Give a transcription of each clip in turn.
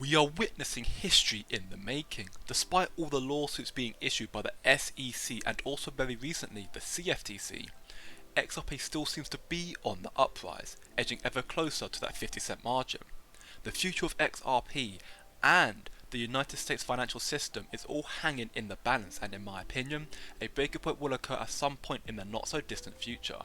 We are witnessing history in the making. Despite all the lawsuits being issued by the SEC and also very recently the CFTC, XRP still seems to be on the uprise, edging ever closer to that 50-cent margin. The future of XRP and the United States financial system is all hanging in the balance, and in my opinion, a breaking point will occur at some point in the not so distant future.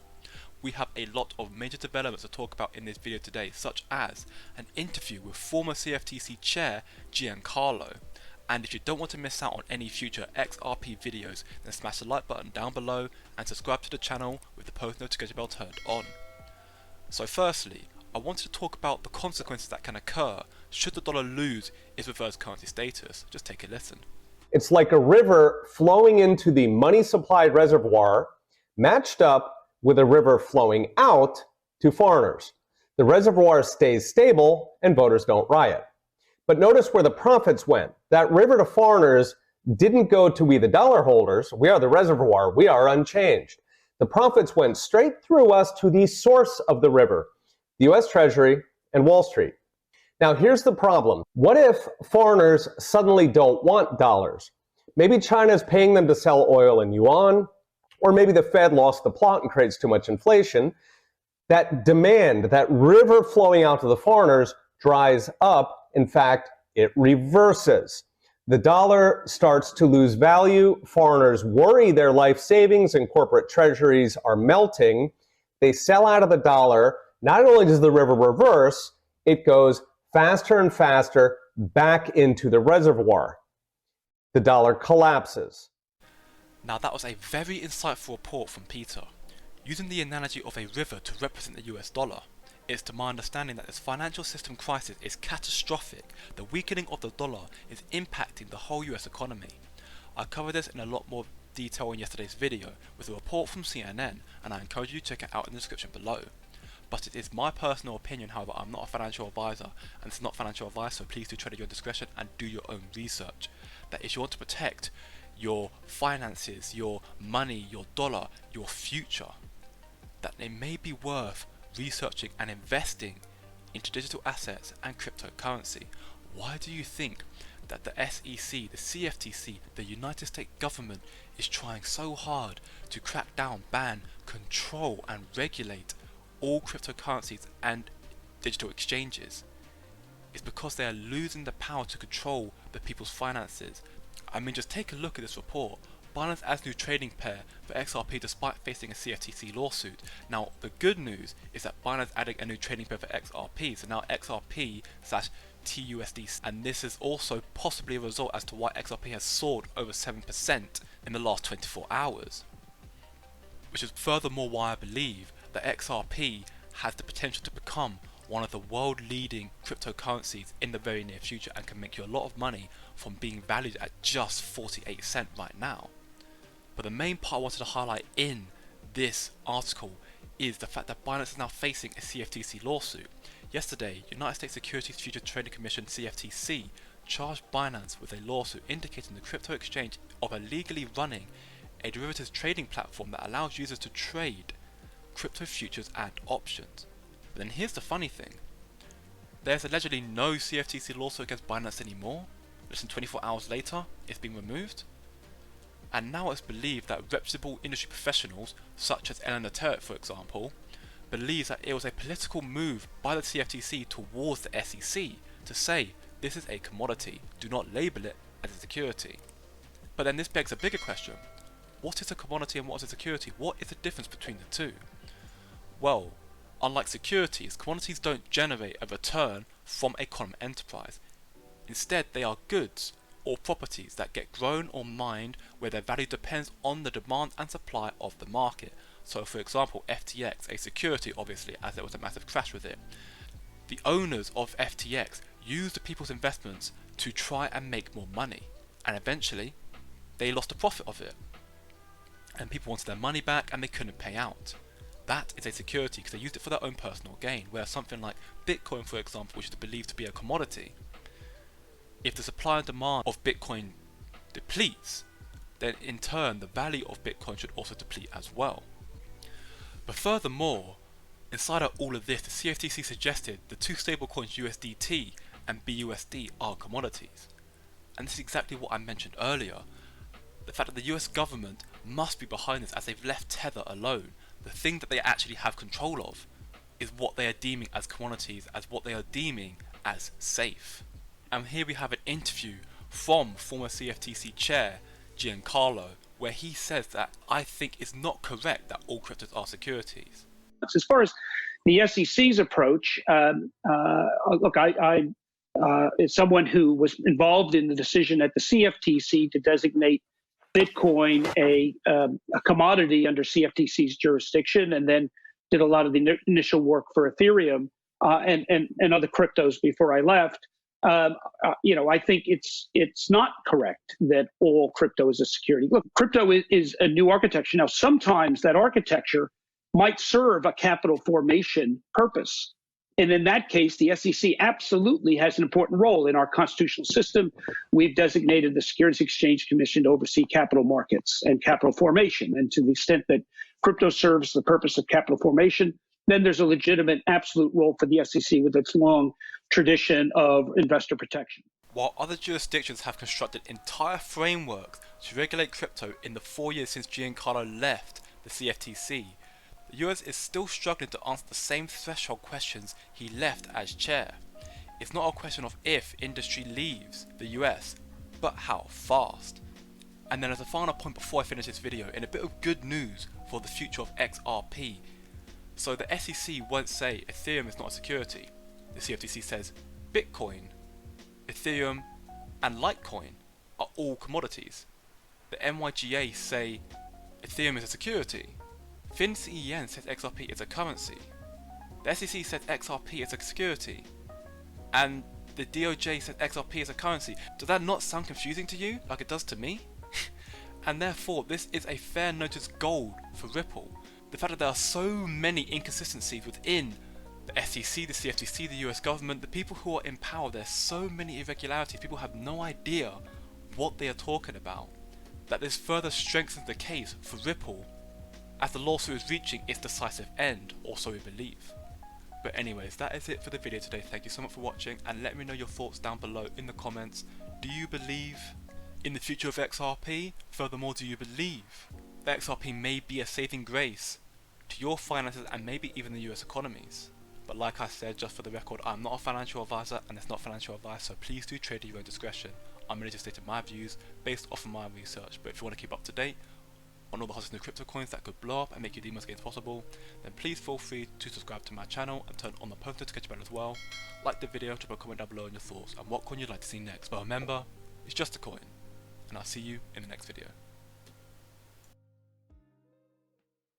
We have a lot of major developments to talk about in this video today, such as an interview with former CFTC chair Giancarlo. And if you don't want to miss out on any future XRP videos, then smash the like button down below and subscribe to the channel with the post notification bell turned on. So firstly, I wanted to talk about the consequences that can occur should the dollar lose its reverse currency status. Just take a listen. It's like a river flowing into the money supplied reservoir, matched up with a river flowing out to foreigners. The reservoir stays stable and voters don't riot. But notice where the profits went. That river to foreigners didn't go to we the dollar holders. We are the reservoir. We are unchanged. The profits went straight through us to the source of the river, the US Treasury and Wall Street. Now here's the problem. What if foreigners suddenly don't want dollars? Maybe China's paying them to sell oil in yuan, or maybe the Fed lost the plot and creates too much inflation. That demand, that river flowing out to the foreigners, dries up. In fact, it reverses. The dollar starts to lose value. Foreigners worry their life savings and corporate treasuries are melting. They sell out of the dollar. Not only does the river reverse, it goes faster and faster back into the reservoir. The dollar collapses. Now that was a very insightful report from Peter. Using the analogy of a river to represent the US dollar, it's to my understanding that this financial system crisis is catastrophic. The weakening of the dollar is impacting the whole US economy. I covered this in a lot more detail in yesterday's video with a report from CNN, and I encourage you to check it out in the description below. But it is my personal opinion, however, I'm not a financial advisor, and this is not financial advice, so please do tread at your discretion and do your own research. That if you want to protect your finances, your money, your dollar, your future, that it may be worth researching and investing into digital assets and cryptocurrency. Why do you think that the SEC, the CFTC, the United States government is trying so hard to crack down, ban, control and regulate all cryptocurrencies and digital exchanges? It's because they are losing the power to control the people's finances. I mean, just take a look at this report. Binance adds new trading pair for XRP despite facing a CFTC lawsuit. Now, the good news is that Binance adding a new trading pair for XRP, so now XRP/TUSD, and this is also possibly a result as to why XRP has soared over 7% in the last 24 hours. Which is furthermore why I believe that XRP has the potential to become one of the world leading cryptocurrencies in the very near future and can make you a lot of money from being valued at just 48 cents right now. But the main part I wanted to highlight in this article is the fact that Binance is now facing a CFTC lawsuit. Yesterday, United States Securities Futures Trading Commission CFTC charged Binance with a lawsuit indicating the crypto exchange of illegally running a derivatives trading platform that allows users to trade crypto futures and options. But then here's the funny thing. There's allegedly no CFTC lawsuit against Binance anymore. Less than 24 hours later, it's been removed. And now it's believed that reputable industry professionals, such as Eleanor Terrett for example, believes that it was a political move by the CFTC towards the SEC to say this is a commodity, do not label it as a security. But then this begs a bigger question. What is a commodity and what is a security? What is the difference between the two? Well, unlike securities, commodities don't generate a return from a common enterprise. Instead, they are goods or properties that get grown or mined where their value depends on the demand and supply of the market. So for example, FTX, a security obviously, as there was a massive crash with it. The owners of FTX used the people's investments to try and make more money, and eventually they lost the profit of it. And people wanted their money back and they couldn't pay out. That is a security because they used it for their own personal gain, whereas something like Bitcoin, for example, which is believed to be a commodity, if the supply and demand of Bitcoin depletes, then in turn the value of Bitcoin should also deplete as well. But furthermore, inside of all of this, the CFTC suggested the two stablecoins USDT and BUSD are commodities. And this is exactly what I mentioned earlier. The fact that the US government must be behind this, as they've left Tether alone. The thing that they actually have control of is what they are deeming as commodities, as what they are deeming as safe. And here we have an interview from former CFTC chair Giancarlo, where he says that I think it's not correct that all cryptos are securities. As far as the SEC's approach, look, I as someone who was involved in the decision at the CFTC to designate Bitcoin a commodity under CFTC's jurisdiction, and then did a lot of the initial work for Ethereum and other cryptos before I left. I think it's not correct that all crypto is a security. Look, crypto is a new architecture. Now, sometimes that architecture might serve a capital formation purpose. And in that case, the SEC absolutely has an important role in our constitutional system. We've designated the Securities Exchange Commission to oversee capital markets and capital formation. And to the extent that crypto serves the purpose of capital formation, then there's a legitimate absolute role for the SEC with its long tradition of investor protection. While other jurisdictions have constructed entire frameworks to regulate crypto in the 4 years since Giancarlo left the CFTC, the US is still struggling to answer the same threshold questions he left as chair. It's not a question of if industry leaves the US, but how fast. And then as a final point before I finish this video, in a bit of good news for the future of XRP. So the SEC won't say Ethereum is not a security. The CFTC says Bitcoin, Ethereum and Litecoin are all commodities. The NYGA say Ethereum is a security. FinCEN says XRP is a currency. The SEC says XRP is a security. And the DOJ says XRP is a currency. Does that not sound confusing to you, like it does to me? And therefore, this is a fair notice gold for Ripple. The fact that there are so many inconsistencies within the SEC, the CFTC, the US government, the people who are in power, there's so many irregularities, people have no idea what they are talking about. That this further strengthens the case for Ripple, as the lawsuit is reaching its decisive end, or so we believe. But anyways, that is it for the video today. Thank you so much for watching, and let me know your thoughts down below in the comments. Do you believe in the future of XRP? Furthermore, do you believe that XRP may be a saving grace to your finances and maybe even the US economies? But like I said, just for the record, I'm not a financial advisor and it's not financial advice, so please do trade at your own discretion. I'm merely just stating my views based off of my research. But if you want to keep up to date on all the hottest new crypto coins that could blow up and make you the most gains possible, then please feel free to subscribe to my channel and turn on the post notification bell as well. Like the video, drop a comment down below on your thoughts and what coin you'd like to see next. But remember, it's just a coin, and I'll see you in the next video.